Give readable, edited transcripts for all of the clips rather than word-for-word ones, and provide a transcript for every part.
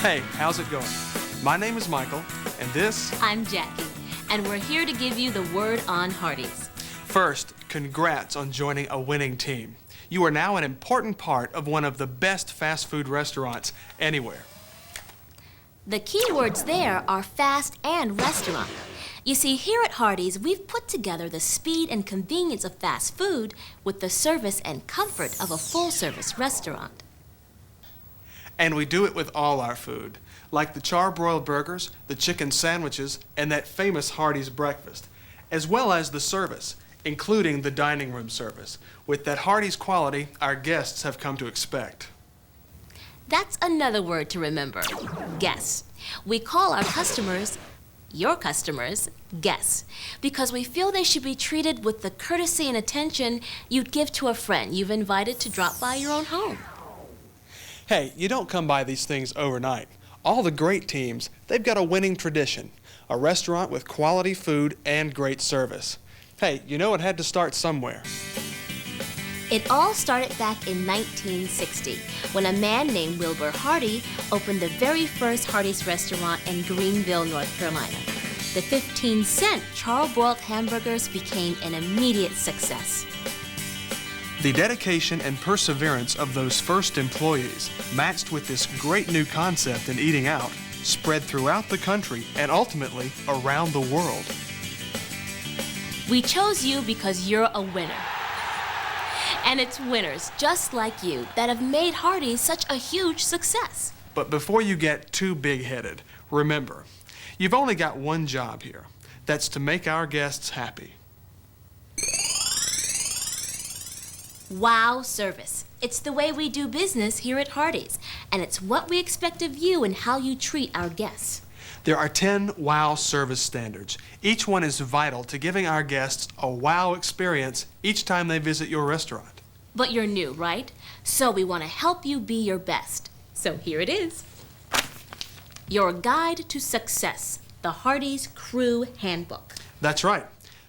Hey, how's it going? My name is Michael, and this... I'm Jackie, and we're here to give you the word on Hardees. First, congrats on joining a winning team. You are now an important part of one of the best fast food restaurants anywhere. The key words there are fast and restaurant. You see, here at Hardees, we've put together the speed and convenience of fast food with the service and comfort of a full-service restaurant. And we do it with all our food, like the char-broiled burgers, the chicken sandwiches, and that famous Hardees breakfast, as well as the service, including the dining room service, with that Hardees quality our guests have come to expect. That's another word to remember, guests. We call our customers, your customers, guests, because we feel they should be treated with the courtesy and attention you'd give to a friend you've invited to drop by your own home. Hey, you don't come by these things overnight. All the great teams, they've got a winning tradition, a restaurant with quality food and great service. Hey, you know it had to start somewhere. It all started back in 1960 when a man named Wilbur Hardy opened the very first Hardees restaurant in Greenville, North Carolina. The 15-cent char-broiled hamburgers became an immediate success. The dedication and perseverance of those first employees, matched with this great new concept in eating out, spread throughout the country and ultimately around the world. We chose you because you're a winner. And it's winners just like you that have made Hardees such a huge success. But before you get too big-headed, remember, you've only got one job here. That's to make our guests happy. Wow service. It's the way we do business here at Hardees, and it's what we expect of you and how you treat our guests. There are 10 WOW service standards. Each one is vital to giving our guests a wow experience each time they visit your restaurant. But you're new, right? So we want to help you be your best. So here it is. Your Guide to Success, the Hardees Crew Handbook. That's right.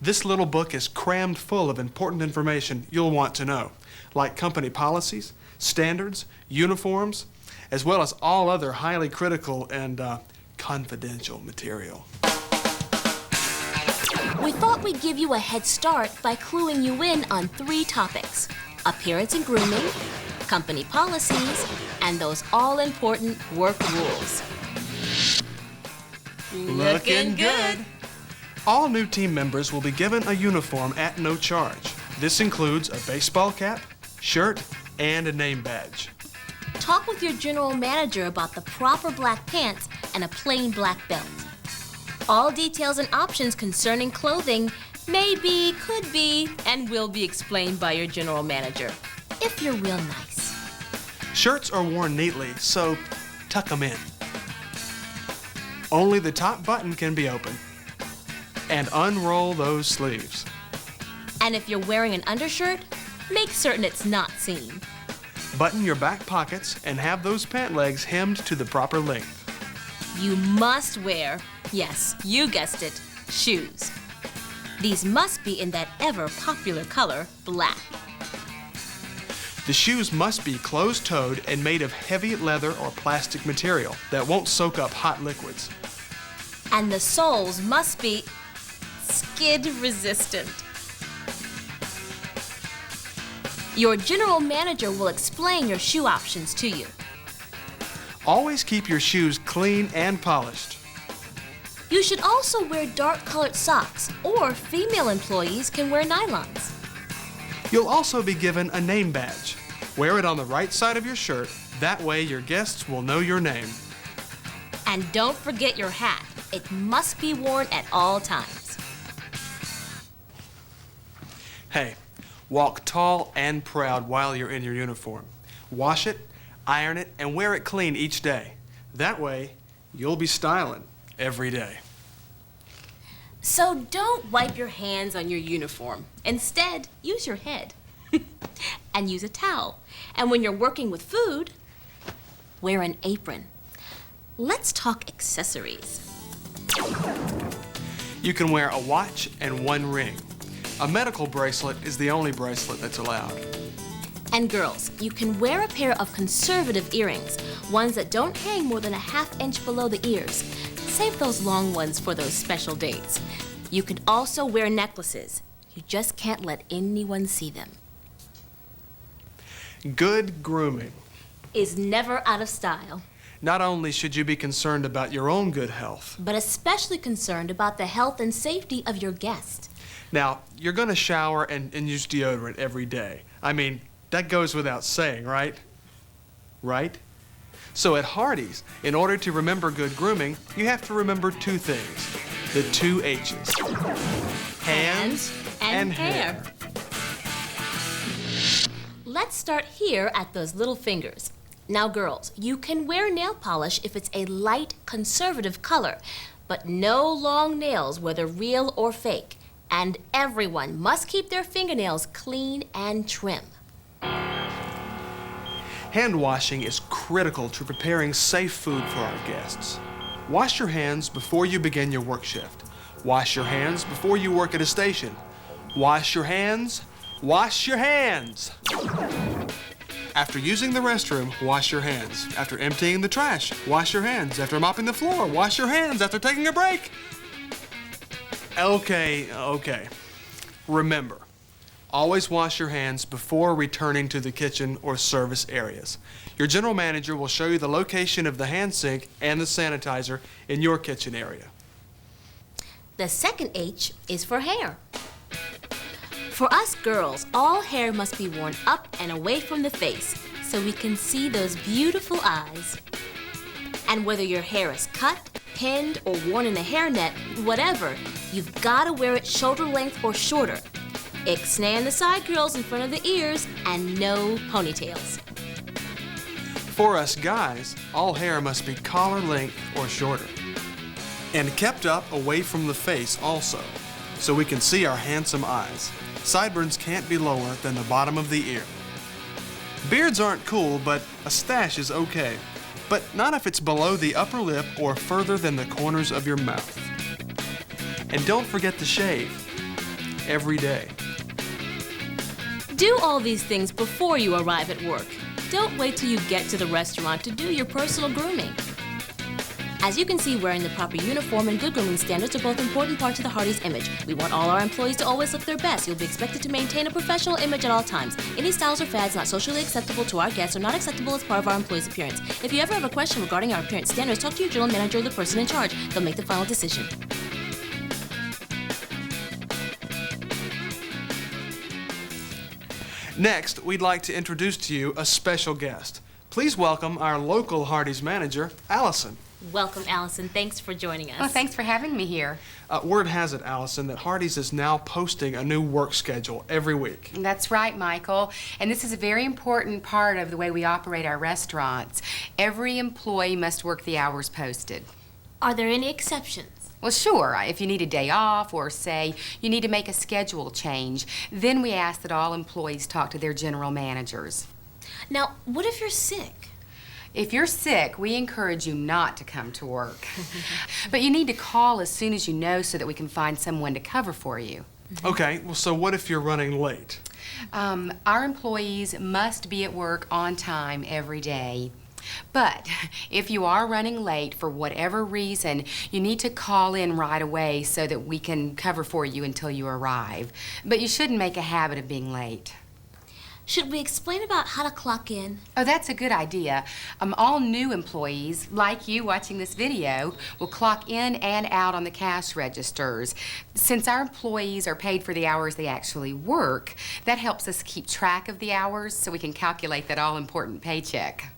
This little book is crammed full of important information you'll want to know, like company policies, standards, uniforms, as well as all other highly critical and confidential material. We thought we'd give you a head start by cluing you in on 3 topics: appearance and grooming, company policies, and those all-important work rules. Looking good! All new team members will be given a uniform at no charge. This includes a baseball cap, shirt, and a name badge. Talk with your general manager about the proper black pants and a plain black belt. All details and options concerning clothing may be, could be, and will be explained by your general manager, if you're real nice. Shirts are worn neatly, so tuck them in. Only the top button can be open. And unroll those sleeves. And if you're wearing an undershirt, make certain it's not seen. Button your back pockets and have those pant legs hemmed to the proper length. You must wear, yes, you guessed it, shoes. These must be in that ever-popular color, black. The shoes must be closed-toed and made of heavy leather or plastic material that won't soak up hot liquids. And the soles must be skid resistant. Your general manager will explain your shoe options to you. Always keep your shoes clean and polished. You should also wear dark-colored socks, or female employees can wear nylons. You'll also be given a name badge. Wear it on the right side of your shirt. That way your guests will know your name. And don't forget your hat. It must be worn at all times. Hey, walk tall and proud while you're in your uniform. Wash it, iron it, and wear it clean each day. That way, you'll be styling every day. So don't wipe your hands on your uniform. Instead, use your head. And use a towel. And when you're working with food, wear an apron. Let's talk accessories. You can wear a watch and 1 ring. A medical bracelet is the only bracelet that's allowed. And girls, you can wear a pair of conservative earrings, ones that don't hang more than a ½ inch below the ears. Save those long ones for those special dates. You can also wear necklaces. You just can't let anyone see them. Good grooming Is never out of style, Not only should you be concerned about your own good health, but especially concerned about the health and safety of your guest. now, you're going to shower and use deodorant every day. I mean, that goes without saying, right? Right? So at Hardees, in order to remember good grooming, you have to remember two things. The two H's. Hands and hair. Let's start here at those little fingers. Now girls, you can wear nail polish if it's a light conservative color, but no long nails, whether real or fake. And everyone must keep their fingernails clean and trim. Hand washing is critical to preparing safe food for our guests. Wash your hands before you begin your work shift. Wash your hands before you work at a station. Wash your hands. Wash your hands. After using the restroom, wash your hands. After emptying the trash, wash your hands. After mopping the floor, wash your hands. After taking a break. Okay. Remember, always wash your hands before returning to the kitchen or service areas. Your general manager will show you the location of the hand sink and the sanitizer in your kitchen area. The second H is for hair. For us girls, all hair must be worn up and away from the face so we can see those beautiful eyes. And whether your hair is cut, pinned, or worn in a hairnet, whatever, you've got to wear it shoulder length or shorter. Ixnay on the side girls in front of the ears, and no ponytails. For us guys, all hair must be collar length or shorter. And kept up away from the face also, so we can see our handsome eyes. Sideburns can't be lower than the bottom of the ear. Beards aren't cool, but a stash is okay. But not if it's below the upper lip or further than the corners of your mouth. And don't forget to shave every day. Do all these things before you arrive at work. Don't wait till you get to the restaurant to do your personal grooming. As you can see, wearing the proper uniform and good grooming standards are both important parts of the Hardees image. We want all our employees to always look their best. You'll be expected to maintain a professional image at all times. Any styles or fads not socially acceptable to our guests are not acceptable as part of our employees' appearance. If you ever have a question regarding our appearance standards, talk to your general manager or the person in charge. They'll make the final decision. Next, we'd like to introduce to you a special guest. Please welcome our local Hardees manager, Allison. Welcome, Allison. Thanks for joining us. Well, thanks for having me here. Word has it, Allison, that Hardees is now posting a new work schedule every week. That's right, Michael. And this is a very important part of the way we operate our restaurants. Every employee must work the hours posted. Are there any exceptions? Well, sure. If you need a day off or, say, you need to make a schedule change, then we ask that all employees talk to their general managers. Now, what if you're sick? If you're sick, we encourage you not to come to work. But you need to call as soon as you know so that we can find someone to cover for you. Okay, well, so what if you're running late? Our employees must be at work on time every day. But if you are running late for whatever reason, you need to call in right away so that we can cover for you until you arrive. But you shouldn't make a habit of being late. Should we explain about how to clock in? Oh, that's a good idea. All new employees, like you watching this video, will clock in and out on the cash registers. Since our employees are paid for the hours they actually work, that helps us keep track of the hours so we can calculate that all-important paycheck.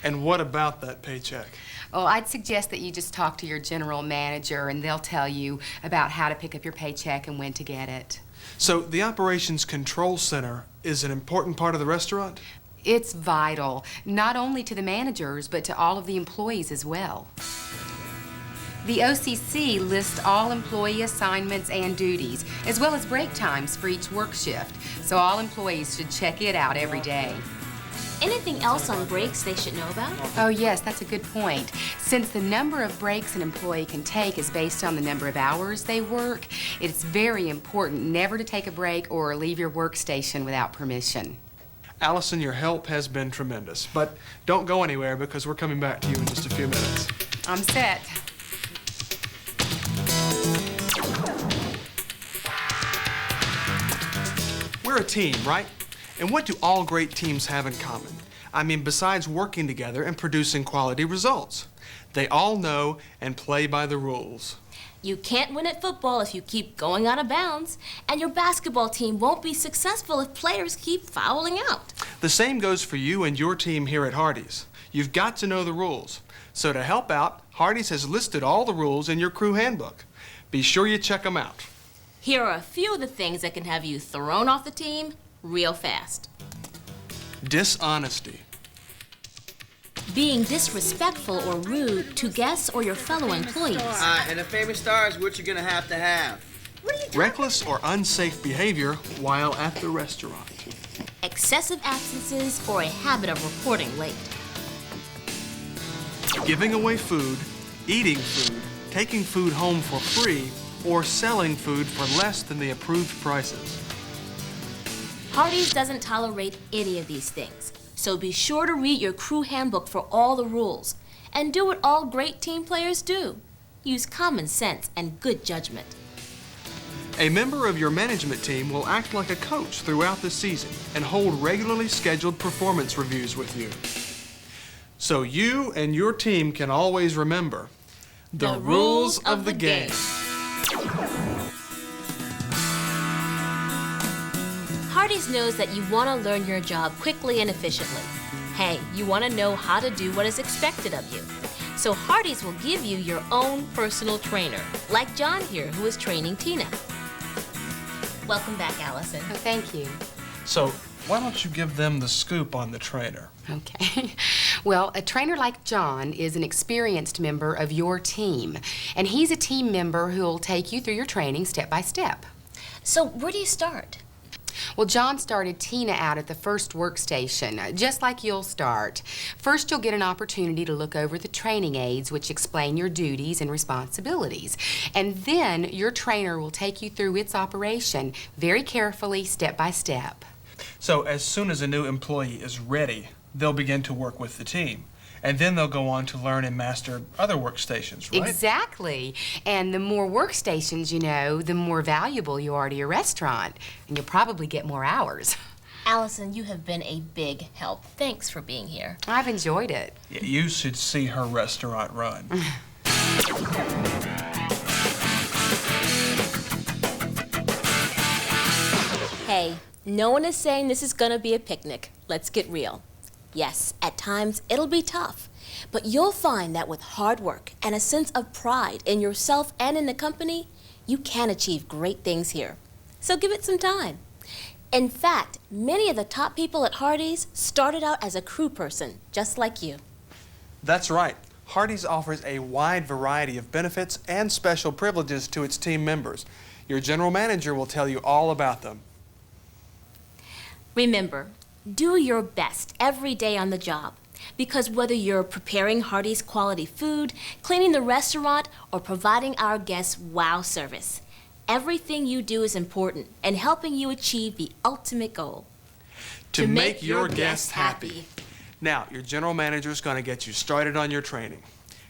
And what about that paycheck? Well, I'd suggest that you just talk to your general manager and they'll tell you about how to pick up your paycheck and when to get it. So the Operations Control Center is an important part of the restaurant? It's vital, not only to the managers, but to all of the employees as well. The OCC lists all employee assignments and duties, as well as break times for each work shift, so all employees should check it out every day. Anything else on breaks they should know about? Oh yes, that's a good point. Since the number of breaks an employee can take is based on the number of hours they work, it's very important never to take a break or leave your workstation without permission. Allison, your help has been tremendous, but don't go anywhere because we're coming back to you in just a few minutes. I'm set. We're a team, right? And what do all great teams have in common? I mean, besides working together and producing quality results. They all know and play by the rules. You can't win at football if you keep going out of bounds, and your basketball team won't be successful if players keep fouling out. The same goes for you and your team here at Hardees. You've got to know the rules. So to help out, Hardees has listed all the rules in your crew handbook. Be sure you check them out. Here are a few of the things that can have you thrown off the team real fast. Dishonesty. Being disrespectful or rude to guests or your fellow employees. And a famous star is what you're gonna have to have. Reckless or unsafe behavior while at the restaurant. Excessive absences or a habit of reporting late. Giving away food, eating food, taking food home for free, or selling food for less than the approved prices. Hardees doesn't tolerate any of these things, so be sure to read your crew handbook for all the rules, and do what all great team players do. Use common sense and good judgment. A member of your management team will act like a coach throughout the season and hold regularly scheduled performance reviews with you. So you and your team can always remember the rules of the game. Hardees knows that you want to learn your job quickly and efficiently. Hey, you want to know how to do what is expected of you. So Hardees will give you your own personal trainer, like John here, who is training Tina. Welcome back, Allison. Oh, thank you. So why don't you give them the scoop on the trainer? Okay. Well, a trainer like John is an experienced member of your team, and he's a team member who'll take you through your training step by step. So where do you start? Well, John started Tina out at the first workstation, just like you'll start. First, you'll get an opportunity to look over the training aids, which explain your duties and responsibilities. And then your trainer will take you through its operation very carefully, step by step. So as soon as a new employee is ready, they'll begin to work with the team. And then they'll go on to learn and master other workstations, right? Exactly. And the more workstations you know, the more valuable you are to your restaurant. And you'll probably get more hours. Allison, you have been a big help. Thanks for being here. I've enjoyed it. You should see her restaurant run. Hey, no one is saying this is gonna be a picnic. Let's get real. Yes, at times it'll be tough, but you'll find that with hard work and a sense of pride in yourself and in the company, you can achieve great things here. So give it some time. In fact, many of the top people at Hardees started out as a crew person, just like you. That's right. Hardees offers a wide variety of benefits and special privileges to its team members. Your general manager will tell you all about them. Remember, do your best every day on the job, because whether you're preparing Hardees quality food, cleaning the restaurant, or providing our guests wow service, everything you do is important and helping you achieve the ultimate goal. To make your guests happy. Now, your general manager is going to get you started on your training.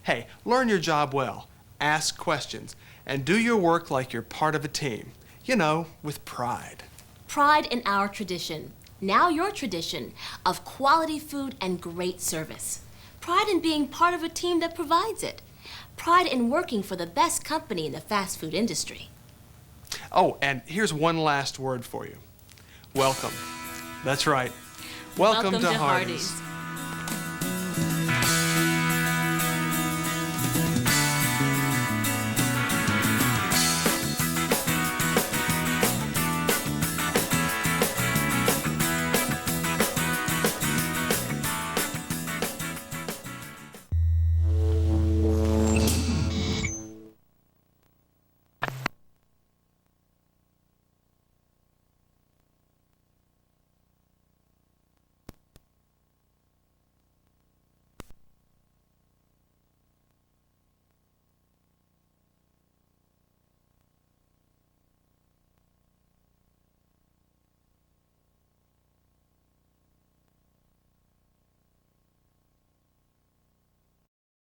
Hey, learn your job well, ask questions, and do your work like you're part of a team. You know, with pride. Pride in our tradition. Now your tradition of quality food and great service. Pride in being part of a team that provides it. Pride in working for the best company in the fast food industry. Oh, and here's one last word for you. Welcome. That's right. Welcome to Hardees.